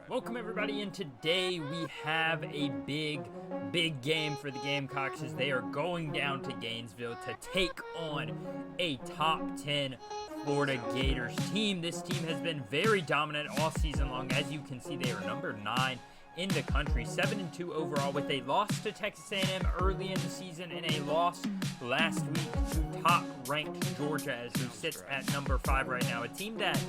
Welcome everybody, and today we have a big game for the Gamecocks as they are going down to Gainesville to take on a top 10 Florida Gators team. This team has been very dominant all season long. As you can see, they are number 9 in the country, 7-2 overall, with a loss to Texas A&M early in the season and a loss last week to top-ranked Georgia, who sits at number 5 right now. A team that,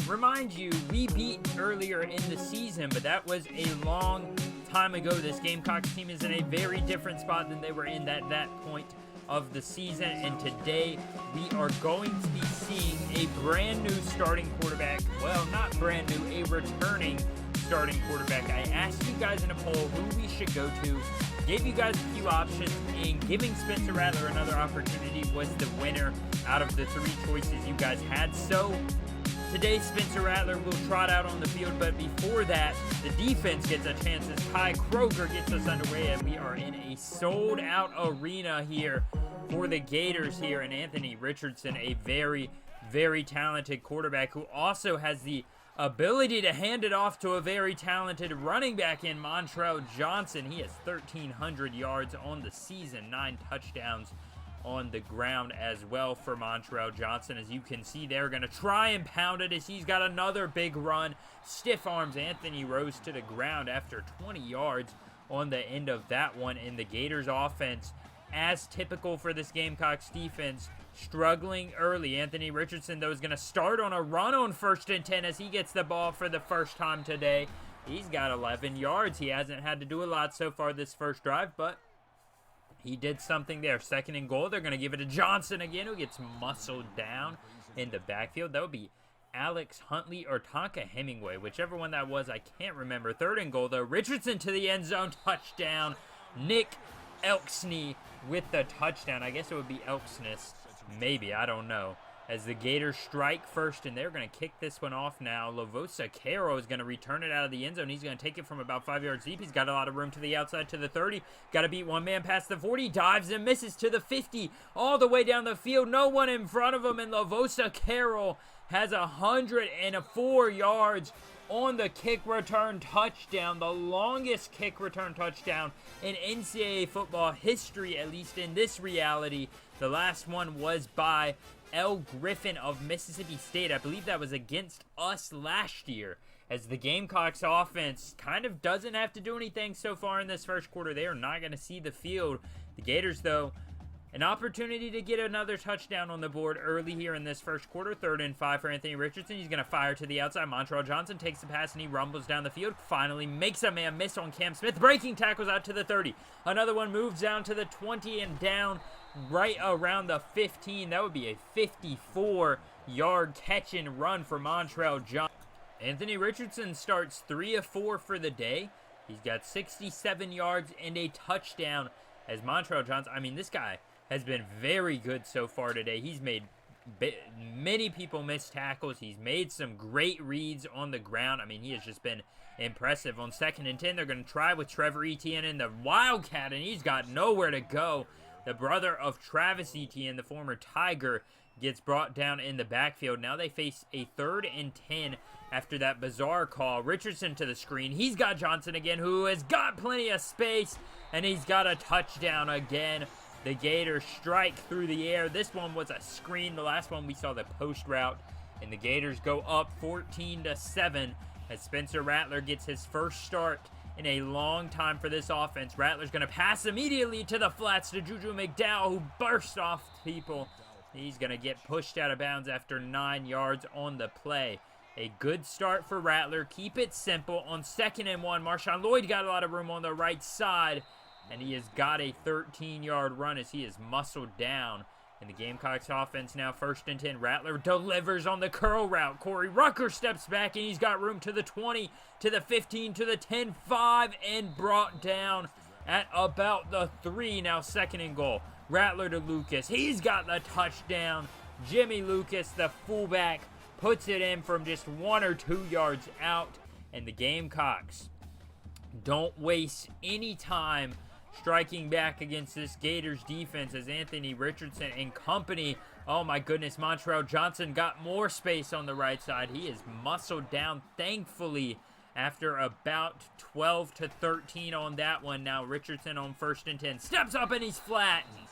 remind you, we beat earlier in the season, but that was a long time ago. This Gamecocks team is in a very different spot than they were in at that point of the season, and today we are going to be seeing a brand new starting quarterback. Well, not brand new, a returning starting quarterback. I asked you guys in a poll who we should go to, gave you guys a few options, and giving Spencer Rattler another opportunity was the winner out of the 3 choices you guys had. So today, Spencer Rattler will trot out on the field, but before that, the defense gets a chance as Ty Kroger gets us underway, and we are in a sold-out arena here for the Gators here, and Anthony Richardson, a very talented quarterback who also has the ability to hand it off to a very talented running back in Montrell Johnson. He has 1,300 yards on the season, 9 touchdowns on the ground as well for Montrell Johnson. As you can see, they're going to try and pound it as he's got another big run. Stiff arms Anthony Rose to the ground after 20 yards on the end of that one. In the Gators offense, as typical for this Gamecocks defense, struggling early. Anthony Richardson, though, is going to start on a run on 1st and 10 as he gets the ball for the first time today. He's got 11 yards. He hasn't had to do a lot so far this first drive, but he did something there. 2nd and goal. They're going to give it to Johnson again, who gets muscled down in the backfield. That would be Alex Huntley or Tonka Hemingway, whichever one that was. I can't remember. 3rd and goal, though. Richardson to the end zone. Touchdown. Nick Elksney with the touchdown. I guess it would be Elksness. Maybe. I don't know. As the Gators strike first, and they're going to kick this one off now. Lavosa Caro is going to return it out of the end zone. He's going to take it from about 5 yards deep. He's got a lot of room to the outside to the 30. Got to beat one man past the 40. Dives and misses to the 50. All the way down the field. No one in front of him, and Lavosa Caro has 104 yards on the kick return touchdown. The longest kick return touchdown in NCAA football history, at least in this reality. The last one was by L. Griffin of Mississippi State. I believe that was against us last year, as the Gamecocks offense kind of doesn't have to do anything so far in this first quarter. They are not going to see the field. The Gators, though, an opportunity to get another touchdown on the board early here in this first quarter. 3rd and 5 for Anthony Richardson. He's going to fire to the outside. Montrell Johnson takes the pass and he rumbles down the field. Finally makes a man miss on Cam Smith. Breaking tackles out to the 30. Another one moves down to the 20 and down right around the 15. That would be a 54-yard catch and run for Montrell Johnson. Anthony Richardson starts 3 of 4 for the day. He's got 67 yards and a touchdown, as Montrell Johnson, I mean, this guy has been very good so far today. He's made many people miss tackles. He's made some great reads on the ground. I mean, he has just been impressive. On 2nd and 10, they're going to try with Trevor Etienne in the Wildcat, and he's got nowhere to go. The brother of Travis Etienne, the former Tiger, gets brought down in the backfield. Now they face a 3rd and 10 after that bizarre call. Richardson to the screen. He's got Johnson again, who has got plenty of space, and he's got a touchdown again. The Gators strike through the air. This one was a screen. The last one we saw the post route, and the Gators go up 14-7 as Spencer Rattler gets his first start in a long time for this offense. Rattler's going to pass immediately to the flats to Juju McDowell, who bursts off people. He's going to get pushed out of bounds after 9 yards on the play. A good start for Rattler. Keep it simple. On 2nd and 1, Marshawn Lloyd got a lot of room on the right side, and he has got a 13-yard run as he is muscled down. In the Gamecocks offense now, 1st and 10. Rattler delivers on the curl route. Corey Rucker steps back, and he's got room to the 20, to the 15, to the 10, 5, and brought down at about the 3. Now 2nd and goal. Rattler to Lucas. He's got the touchdown. Jimmy Lucas, the fullback, puts it in from just 1 or 2 yards out. And the Gamecocks don't waste any time striking back against this Gators defense, as Anthony Richardson and company, oh my goodness, Montrell Johnson got more space on the right side. He is muscled down, thankfully, after about 12 to 13 on that one. Now Richardson on 1st and 10. Steps up and he's flattened.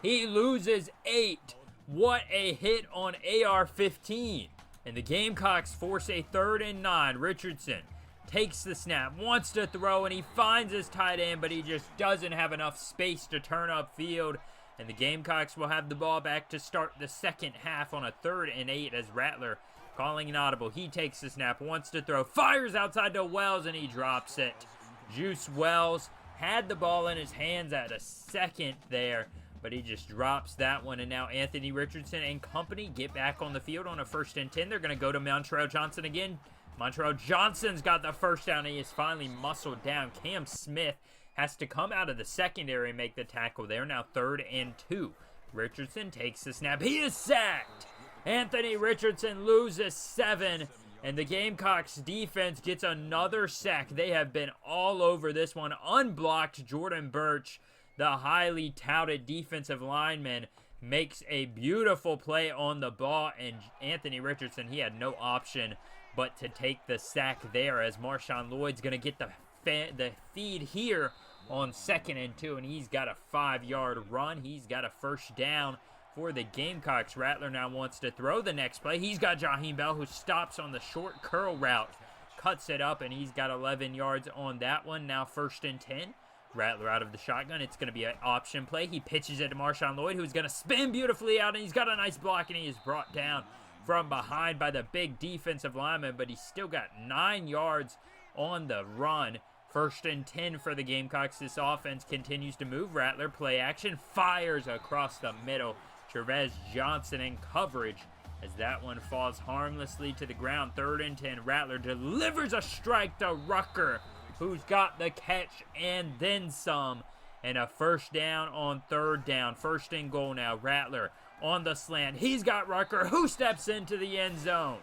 He loses 8. What a hit on AR-15. And the Gamecocks force a 3rd and 9. Richardson takes the snap, wants to throw, and he finds his tight end, but he just doesn't have enough space to turn upfield. And the Gamecocks will have the ball back to start the second half on a 3rd and 8 as Rattler calling an audible. He takes the snap, wants to throw, fires outside to Wells, and he drops it. Juice Wells had the ball in his hands at a second there, but he just drops that one. And now Anthony Richardson and company get back on the field on a 1st and 10. They're going to go to Montrell Johnson again. Montrell Johnson's got the first down. He is finally muscled down. Cam Smith has to come out of the secondary and make the tackle there. Now 3rd and 2. Richardson takes the snap. He is sacked. Anthony Richardson loses 7. And the Gamecocks defense gets another sack. They have been all over this one. Unblocked Jordan Birch, the highly touted defensive lineman, makes a beautiful play on the ball. And Anthony Richardson, he had no option but to take the sack there, as Marshawn Lloyd's going to get the feed here on 2nd and 2, and he's got a 5-yard run. He's got a first down for the Gamecocks. Rattler now wants to throw the next play. He's got Jaheim Bell, who stops on the short curl route, cuts it up, and he's got 11 yards on that one. Now 1st and 10. Rattler out of the shotgun. It's going to be an option play. He pitches it to Marshawn Lloyd, who's going to spin beautifully out, and he's got a nice block, and he is brought down from behind by the big defensive lineman, but he's still got 9 yards on the run. 1st and 10 for the Gamecocks. This offense continues to move. Rattler play action, fires across the middle. Trevez Johnson in coverage as that one falls harmlessly to the ground. 3rd and 10. Rattler delivers a strike to Rucker, who's got the catch and then some. And a first down on 3rd down. 1st and goal now. Rattler on the slant. He's got Rucker, who steps into the end zone.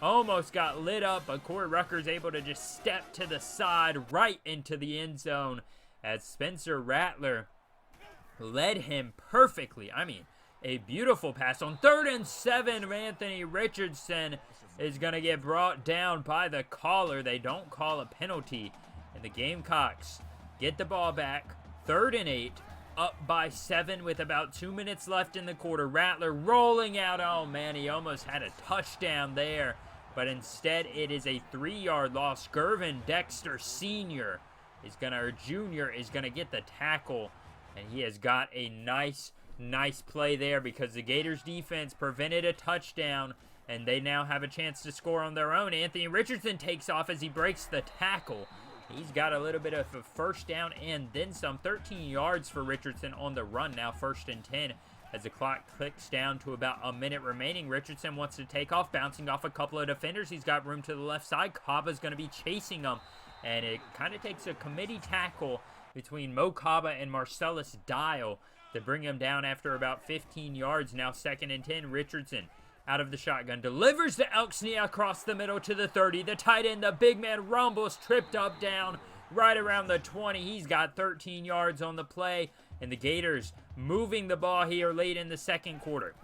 Almost got lit up, but Corey Rucker's able to just step to the side right into the end zone as Spencer Rattler led him perfectly. I mean, a beautiful pass on 3rd and 7. Anthony Richardson is going to get brought down by the caller. They don't call a penalty, and the Gamecocks get the ball back. 3rd and 8. Up by 7 with about 2 minutes left in the quarter. Rattler rolling out. Oh, man, he almost had a touchdown there. But instead, it is a 3-yard loss. Gervin Dexter Sr. Junior is going to get the tackle. And he has got a nice play there because the Gators defense prevented a touchdown. And they now have a chance to score on their own. Anthony Richardson takes off as he breaks the tackle. He's got a little bit of a first down and then some. 13 yards for Richardson on the run. Now 1st and 10 as the clock clicks down to about a minute remaining. Richardson wants to take off, bouncing off a couple of defenders. He's got room to the left side. Kaba's going to be chasing him. And it kind of takes a committee tackle between Mo Kaba and Marcellus Dial to bring him down after about 15 yards. Now 2nd and 10. Richardson out of the shotgun, delivers to Elksney across the middle to the 30. The tight end, the big man, rumbles, tripped up down right around the 20. He's got 13 yards on the play, and the Gators moving the ball here late in the second quarter.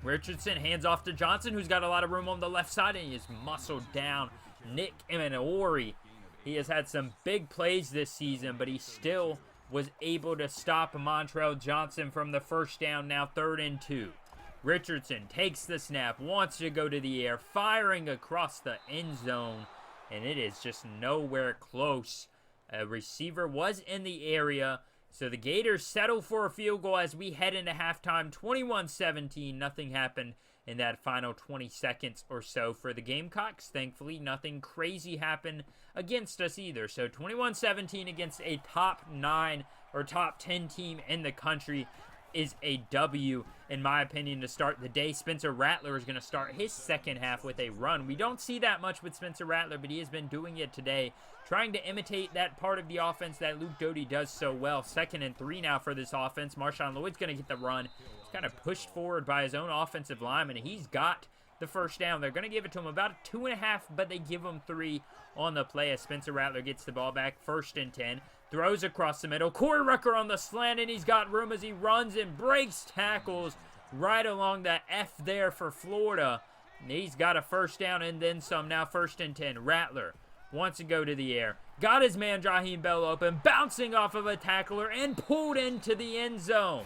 Richardson hands off to Johnson, who's got a lot of room on the left side, and he is muscled down. Nick Emanori, he has had some big plays this season, but he still was able to stop Montrell Johnson from the first down. Now 3rd and 2. Richardson takes the snap, wants to go to the air, firing across the end zone, and it is just nowhere close. A receiver was in the area, so the Gators settle for a field goal as we head into halftime. 21-17, nothing happened in that final 20 seconds or so for the Gamecocks. Thankfully, nothing crazy happened against us either. So 21-17 against a top 9 or top 10 team in the country is a W, in my opinion, to start the day. Spencer Rattler is going to start his second half with a run. We don't see that much with Spencer Rattler, but he has been doing it today, trying to imitate that part of the offense that Luke Doty does so well. 2nd and 3 now for this offense. Marshawn Lloyd's going to get the run. He's kind of pushed forward by his own offensive lineman, and he's got the first down. They're going to give it to him about 2.5, but they give him 3 on the play as Spencer Rattler gets the ball back. 1st and 10. Throws across the middle. Corey Rucker on the slant, and he's got room as he runs and breaks tackles right along the F there for Florida. And he's got a first down and then some. Now 1st and 10. Rattler wants to go to the air. Got his man Jaheim Bell open, bouncing off of a tackler and pulled into the end zone.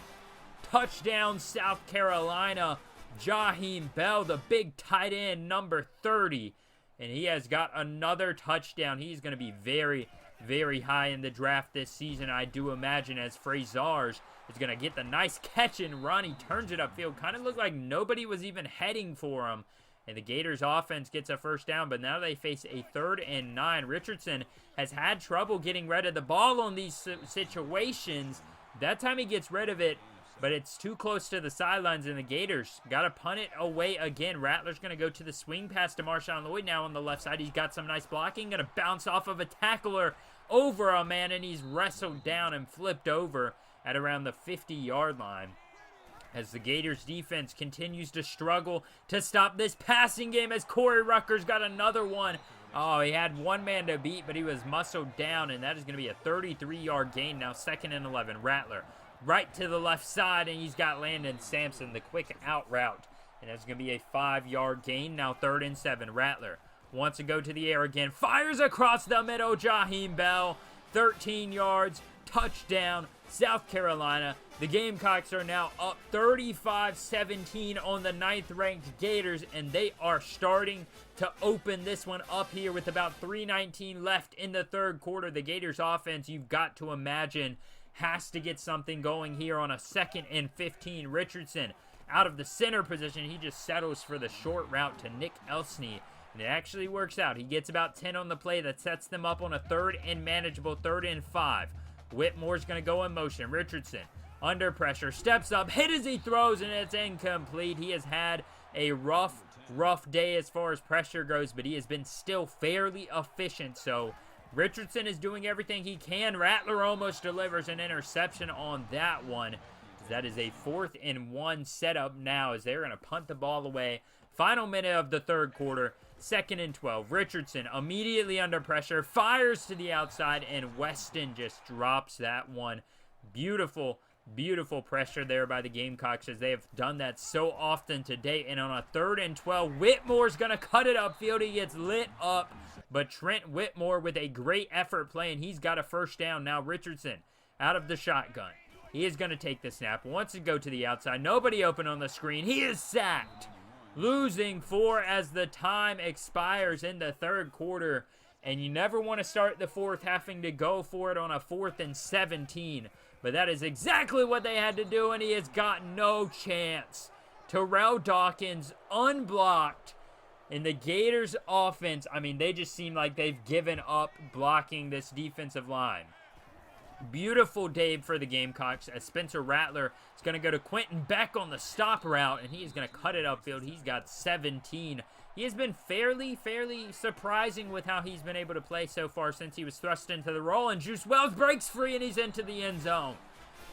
Touchdown, South Carolina. Jaheim Bell, the big tight end, number 30. And he has got another touchdown. He's going to be very, very high in the draft this season, I do imagine, as Frazars is going to get the nice catch and run. He turns it upfield. Kind of looked like nobody was even heading for him. And the Gators offense gets a first down, but now they face a 3rd and 9. Richardson has had trouble getting rid of the ball on these situations. That time he gets rid of it, but it's too close to the sidelines, and the Gators got to punt it away again. Rattler's going to go to the swing pass to Marshawn Lloyd now on the left side. He's got some nice blocking. Going to bounce off of a tackler over a man, and he's wrestled down and flipped over at around the 50-yard line. As the Gators defense continues to struggle to stop this passing game, as Corey Rucker's got another one. Oh, he had one man to beat, but he was muscled down, and that is going to be a 33-yard gain. Now 2nd and 11. Rattler right to the left side, and he's got Landon Sampson, the quick out route. And that's going to be a 5-yard gain. Now 3rd and 7. Rattler wants to go to the air again. Fires across the middle. Jaheim Bell, 13 yards. Touchdown, South Carolina. The Gamecocks are now up 35-17 on the 9th-ranked Gators, and they are starting to open this one up here with about 3:19 left in the 3rd quarter. The Gators offense, you've got to imagine, has to get something going here on a 2nd and 15. Richardson out of the center position. He just settles for the short route to Nick Elsney, and it actually works out. He gets about 10 on the play. That sets them up on a 3rd and manageable 3rd and 5. Whitmore's going to go in motion. Richardson under pressure, steps up, hit as he throws, and it's incomplete. He has had a rough day as far as pressure goes, but he has been still fairly efficient. So Richardson is doing everything he can. Rattler almost delivers an interception on that one. That is a 4th and 1 setup now, as they're going to punt the ball away. Final minute of the 3rd quarter, 2nd and 12. Richardson immediately under pressure, fires to the outside, and Weston just drops that one. Beautiful, beautiful pressure there by the Gamecocks, as they have done that so often today. And on a 3rd and 12, Whitmore's going to cut it upfield. He gets lit up, but Trent Whitmore with a great effort play, and he's got a first down. Now Richardson out of the shotgun. He is going to take the snap, wants to go to the outside. Nobody open on the screen. He is sacked. Losing 4 as the time expires in the 3rd quarter. And you never want to start the 4th having to go for it on a 4th and 17. But that is exactly what they had to do, and he has got no chance. Terrell Dawkins unblocked. And the Gators offense, I mean, they just seem like they've given up blocking this defensive line. Beautiful day for the Gamecocks, as Spencer Rattler is going to go to Quentin Beck on the stop route, and he is going to cut it upfield. He's got 17. He has been fairly surprising with how he's been able to play so far since he was thrust into the role, and Juice Wells breaks free, and he's into the end zone.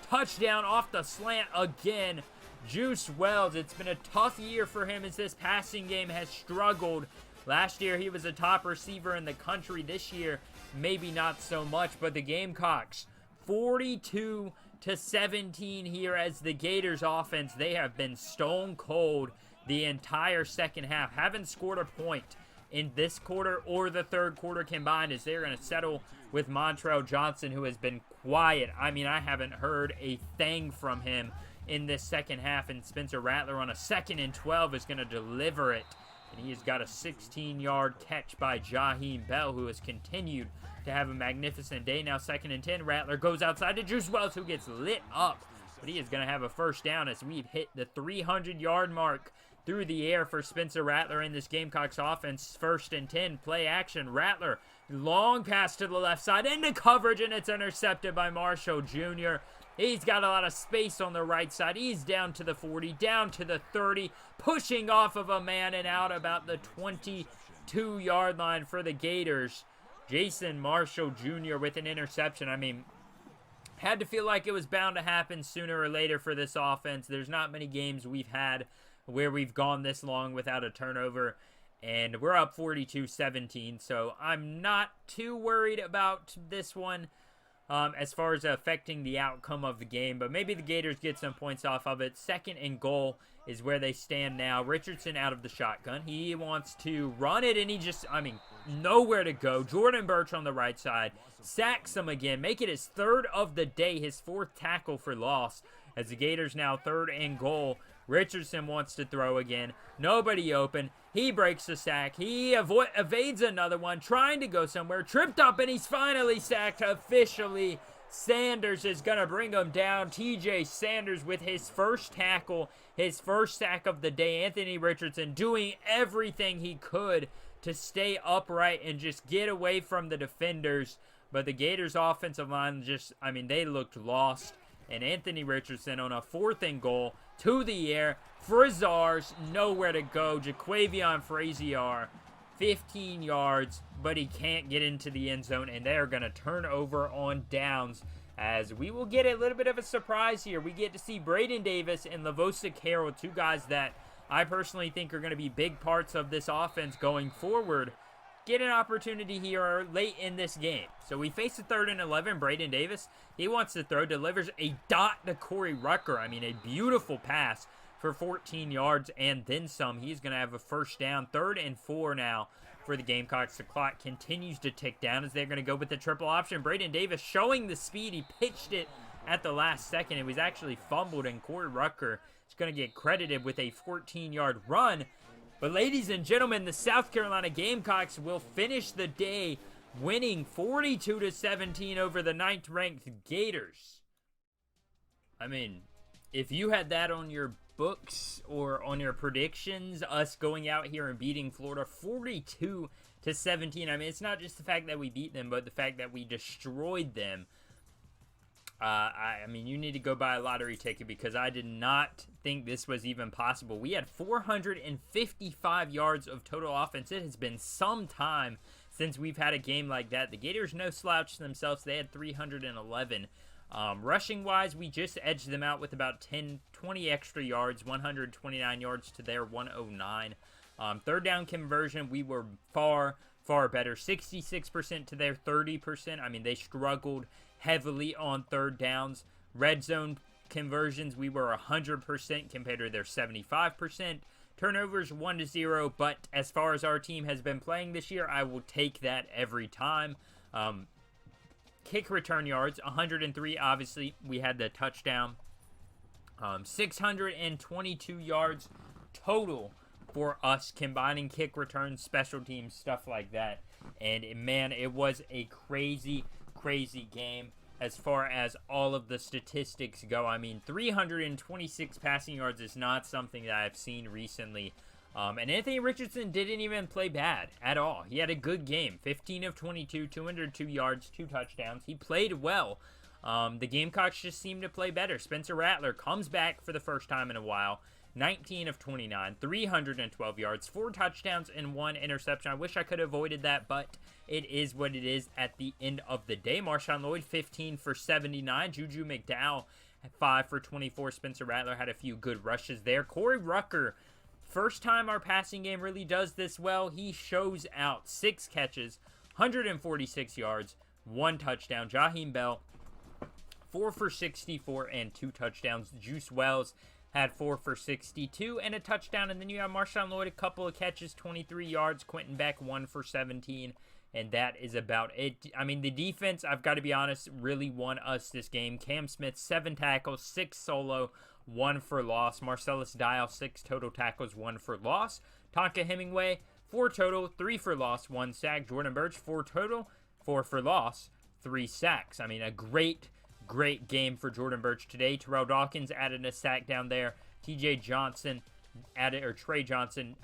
Touchdown off the slant again. Juice Wells, it's been a tough year for him as this passing game has struggled. Last year, he was a top receiver in the country. This year, maybe not so much, but the Gamecocks 42-17 here, as the Gators offense, they have been stone cold the entire second half. Haven't scored a point in this quarter or the 3rd quarter combined, as they're going to settle with Montrell Johnson, who has been quiet. I mean, I haven't heard a thing from him in this second half, and Spencer Rattler on a 2nd and 12 is going to deliver it. And he has got a 16-yard catch by Jaheim Bell, who has continued to have a magnificent day. Now 2nd and 10. Rattler goes outside to Juice Wells, who gets lit up. But he is going to have a first down, as we've hit the 300-yard mark through the air for Spencer Rattler in this Gamecocks offense. 1st and 10. Play action. Rattler, long pass to the left side into coverage, and it's intercepted by Marshall Jr. He's got a lot of space on the right side. He's down to the 40, down to the 30, pushing off of a man and out about the 22-yard line for the Gators. Jason Marshall Jr. with an interception. I mean, had to feel like it was bound to happen sooner or later for this offense. There's not many games we've had where we've gone this long without a turnover, and we're up 42-17, so I'm not too worried about this one. as far as affecting the outcome of the game, but maybe the Gators get some points off of it. 2nd and goal is where they stand now. Richardson out of the shotgun. He wants to run it, and he just, nowhere to go. Jordan Birch on the right side sacks him again, make it his 3rd of the day, his 4th tackle for loss, as the Gators now 3rd and goal. Richardson wants to throw again. Nobody open. He breaks the sack. He evades another one, trying to go somewhere. Tripped up, and he's finally sacked officially. Sanders is going to bring him down. TJ Sanders with his 1st tackle, his 1st sack of the day. Anthony Richardson doing everything he could to stay upright and just get away from the defenders. But the Gators offensive line just, they looked lost. And Anthony Richardson on a 4th and goal to the air. Frizzars, nowhere to go. Jaquavion Frazier, 15 yards, but he can't get into the end zone. And they are going to turn over on downs, as we will get a little bit of a surprise here. We get to see Braden Davis and Lavosa Carroll, 2 guys that I personally think are going to be big parts of this offense going forward, get an opportunity here late in this game. So we face a 3rd and 11. Braden Davis, he wants to throw, delivers a dot to Corey Rucker. A beautiful pass for 14 yards and then some. He's going to have a 1st down. 3rd and 4 now for the Gamecocks. The clock continues to tick down as they're going to go with the triple option. Braden Davis showing the speed. He pitched it at the last second. It was actually fumbled, and Corey Rucker is going to get credited with a 14-yard run. But ladies and gentlemen, the South Carolina Gamecocks will finish the day winning 42-17 over the 9th-ranked Gators. If you had that on your books or on your predictions, us going out here and beating Florida 42-17, it's not just the fact that we beat them, but the fact that we destroyed them. You need to go buy a lottery ticket, because I did not think this was even possible. We had 455 yards of total offense. It has been some time since we've had a game like that. The Gators no slouch themselves. They had 311. Rushing-wise, we just edged them out with about 20 extra yards, 129 yards to their 109. 3rd down conversion, we were far better. 66% to their 30%. They struggled heavily on 3rd downs. Red zone conversions, we were 100% compared to their 75%. Turnovers 1-0, but as far as our team has been playing this year, I will take that every time. Kick return yards, 103. Obviously, we had the touchdown. 622 yards total for us, combining kick returns, special teams, stuff like that. And man, it was a crazy game as far as all of the statistics go. 326 passing yards is not something that I've seen recently. And Anthony Richardson didn't even play bad at all. He had a good game. 15 of 22, 202 yards, 2 touchdowns. He played well. The Gamecocks just seemed to play better. Spencer Rattler comes back for the first time in a while. 19 of 29, 312 yards, 4 touchdowns, and 1 interception. I wish I could have avoided that, but it is what it is at the end of the day. Marshawn Lloyd, 15 for 79. Juju McDowell, 5 for 24. Spencer Rattler had a few good rushes there. Corey Rucker, first time our passing game really does this well. He shows out. 6 catches, 146 yards, 1 touchdown. Jaheim Bell, 4 for 64 and 2 touchdowns. Juice Wells had 4 for 62 and a touchdown. And then you have Marshawn Lloyd, a couple of catches, 23 yards. Quentin Beck, 1 for 17. And that is about it. The defense, I've got to be honest, really won us this game. Cam Smith, 7 tackles, 6 solo, 1 for loss. Marcellus Dial, 6 total tackles, 1 for loss. Tonka Hemingway, 4 total, 3 for loss, 1 sack. Jordan Birch, 4 total, 4 for loss, 3 sacks. A great game for Jordan Birch today. Terrell Dawkins added a sack down there. Trey Johnson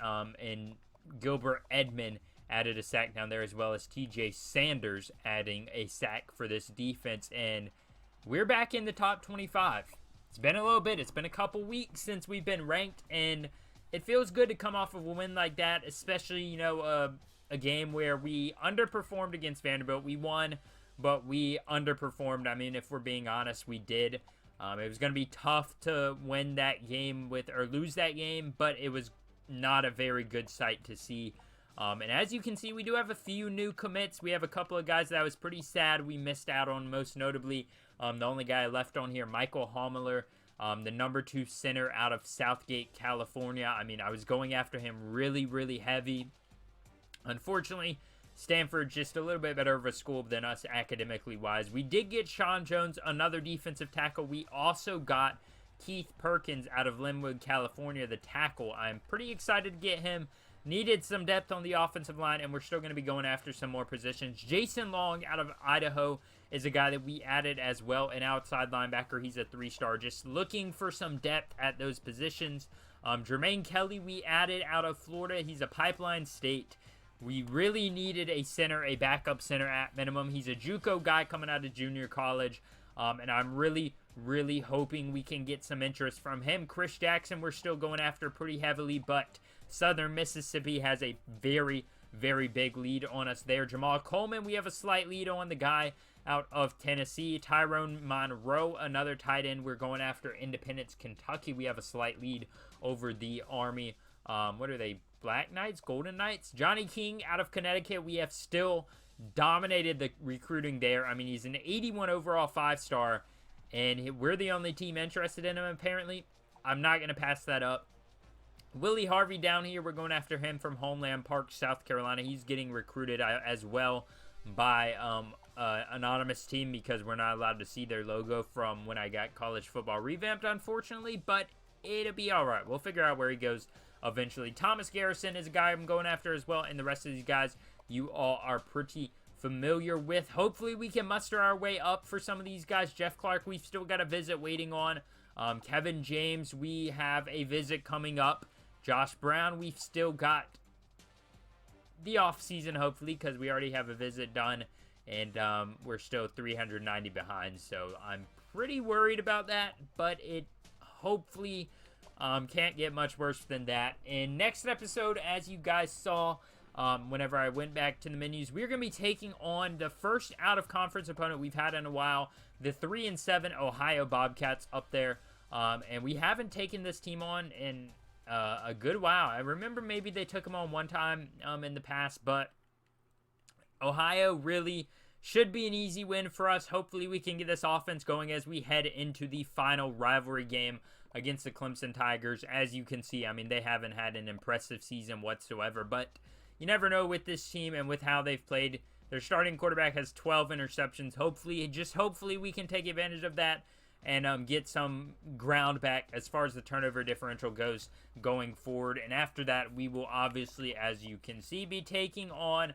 and Gilbert Edmond added a sack down there, as well as TJ Sanders adding a sack for this defense. And we're back in the top 25. It's been a little bit. It's been a couple weeks since we've been ranked, and it feels good to come off of a win like that, especially, a game where we underperformed against Vanderbilt. We won, but we underperformed. If we're being honest, we did. It was going to be tough to win that game or lose that game, but it was not a very good sight to see And as you can see, we do have a few new commits. We have a couple of guys that I was pretty sad we missed out on, most notably the only guy left on here, Michael Hommler, the number 2 center out of Southgate, California. I mean, I was going after him really, really heavy. Unfortunately, Stanford's just a little bit better of a school than us academically wise. We did get Sean Jones, another defensive tackle. We also got Keith Perkins out of Linwood, California, the tackle. I'm pretty excited to get him. Needed some depth on the offensive line, and we're still going to be going after some more positions. Jason Long out of Idaho is a guy that we added as well, an outside linebacker. He's a 3-star, just looking for some depth at those positions. Jermaine Kelly we added out of Florida. He's a Pipeline State. We really needed a center, a backup center at minimum. He's a JUCO guy coming out of junior college, and I'm really hoping we can get some interest from him. Chris Jackson we're still going after pretty heavily, but Southern Mississippi has a very big lead on us there. Jamal Coleman, we have a slight lead on, the guy out of Tennessee. Tyrone Monroe, another tight end. We're going after Independence, Kentucky. We have a slight lead over the Army. What are they? Black Knights? Golden Knights? Johnny King out of Connecticut. We have still dominated the recruiting there. I mean, he's an 81 overall 5-star, and we're the only team interested in him, apparently. I'm not going to pass that up. Willie Harvey down here, we're going after him from Homeland Park, South Carolina. He's getting recruited as well by anonymous team because we're not allowed to see their logo from when I got college football revamped, unfortunately, but it'll be all right. We'll figure out where he goes eventually. Thomas Garrison is a guy I'm going after as well, and the rest of these guys you all are pretty familiar with. Hopefully we can muster our way up for some of these guys. Jeff Clark, we've still got a visit waiting on. Kevin James, we have a visit coming up. Josh Brown, we've still got the off-season, hopefully, because we already have a visit done, and we're still 390 behind, so I'm pretty worried about that, but it hopefully can't get much worse than that. In next episode, as you guys saw, whenever I went back to the menus, we're going to be taking on the first out-of-conference opponent we've had in a while, the 3-7 Ohio Bobcats up there, and we haven't taken this team on in a good while. I remember maybe they took them on one time in the past, but Ohio really should be an easy win for us. Hopefully we can get this offense going as we head into the final rivalry game against the Clemson Tigers. As you can see, I mean, they haven't had an impressive season whatsoever, but you never know with this team and with how they've played. Their starting quarterback has 12 interceptions. Hopefully we can take advantage of that and get some ground back as far as the turnover differential goes going forward. And after that, we will obviously, as you can see, be taking on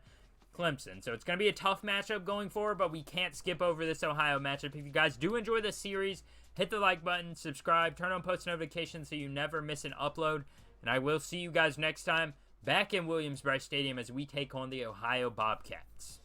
Clemson. So it's going to be a tough matchup going forward, but we can't skip over this Ohio matchup. If you guys do enjoy this series, hit the like button, subscribe, turn on post notifications so you never miss an upload. And I will see you guys next time back in Williams-Brice Stadium as we take on the Ohio Bobcats.